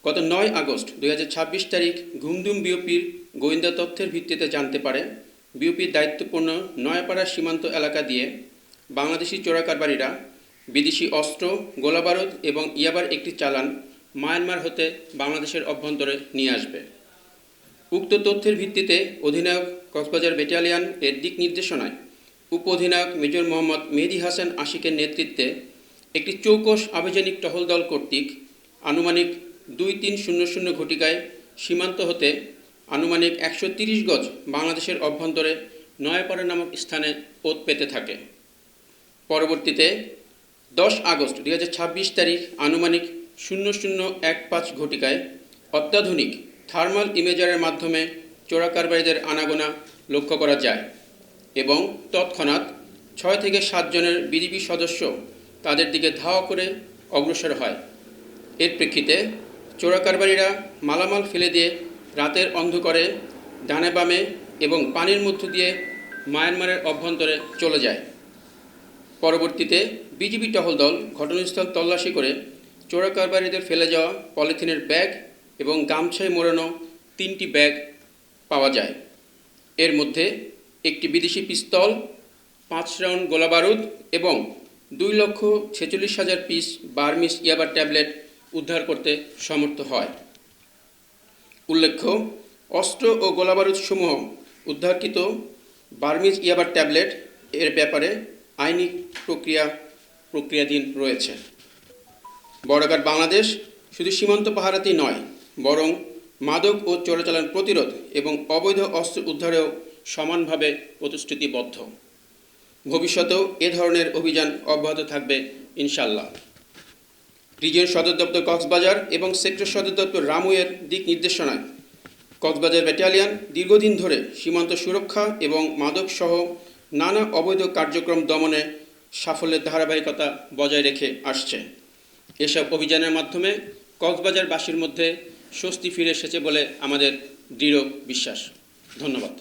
গত ৯ আগস্ট ২০২৬ তারিখ ঘুমদুম বিওপির গোয়েন্দা তথ্যের ভিত্তিতে জানতে পারে বিওপির দায়িত্বপূর্ণ নয়াপাড়া সীমান্ত এলাকা দিয়ে বাংলাদেশি চোরাকারবারিরা বিদেশি অস্ত্র, গোলাবারুদ এবং ইয়াবার একটি চালান মায়ানমার হতে বাংলাদেশের অভ্যন্তরে নিয়ে আসবে। উক্ত তথ্যের ভিত্তিতে অধিনায়ক কক্সবাজার ব্যাটালিয়ন এর দিক নির্দেশনায় উপ অধিনায়ক মেজর মোহাম্মদ মেহেদী হাসান আশিকের নেতৃত্বে একটি চৌকস আভিযানিক টহল দল কর্তৃক আনুমানিক ২৩:০০ ঘটিকায় সীমান্ত হতে আনুমানিক ১৩০ গজ বাংলাদেশের অভ্যন্তরে নয়াপাড়া নামক স্থানে পৌঁছ পেতে থাকে। পরবর্তীতে ১০ আগস্ট ২০২৬ তারিখ আনুমানিক ০০:১৫ ঘটিকায় অত্যাধুনিক থার্মাল ইমেজারের মাধ্যমে চোরাকারবারিদের আনাগোনা লক্ষ্য করা যায় এবং তৎক্ষণাৎ ৬ থেকে ৭ জনের বিজিবি সদস্য তাদের দিকে ধাওয়া করে অগ্রসর হয়। এর প্রেক্ষিতে চোরাকারবারিরা মালামাল ফেলে দিয়ে রাতের অন্ধকারে ডানে বামে এবং পানির মধ্য দিয়ে মায়ানমারের অভ্যন্তরে চলে যায়। পরবর্তীতে বিজিবি টহল দল ঘটনাস্থল তল্লাশি করে চোরাকারবারিদের ফেলে যাওয়া পলিথিনের ব্যাগ এবং গামছায় মোড়ানো ৩টি ব্যাগ পাওয়া যায়। এর মধ্যে একটি বিদেশি পিস্তল, ৫ রাউন্ড গোলাবারুদ এবং ২,৪৬,০০০ পিস বার্মিজ ইয়াবা ট্যাবলেট উদ্ধার করতে সমর্থ হয়। উল্লেখ্য, অস্ত্র ও গোলাবারুদ সমূহ উদ্ধারকৃত বার্মিজ ইয়াবা ট্যাবলেট এর ব্যাপারে আইনি প্রক্রিয়াধীন রয়েছে। বর্ডার বাংলাদেশ শুধু সীমান্ত পাহারাতেই নয়, বরং মাদক ও চোরাচালান প্রতিরোধ এবং অবৈধ অস্ত্র উদ্ধারেও সমানভাবে প্রতিশ্রুতিবদ্ধ। ভবিষ্যতেও এ ধরনের অভিযান অব্যাহত থাকবে ইনশাআল্লাহ। রিজিয়ন সদর দপ্তর কক্সবাজার এবং সেক্টর সদর দপ্তর রামুয়ের দিক নির্দেশনায় কক্সবাজার ব্যাটালিয়ন দীর্ঘদিন ধরে সীমান্ত সুরক্ষা এবং মাদকসহ নানা অবৈধ কার্যক্রম দমনে সাফল্যের ধারাবাহিকতা বজায় রেখে আসছে। এসব অভিযানের মাধ্যমে কক্সবাজারবাসীর মধ্যে স্বস্তি ফিরে এসেছে বলে আমাদের দৃঢ় বিশ্বাস। ধন্যবাদ।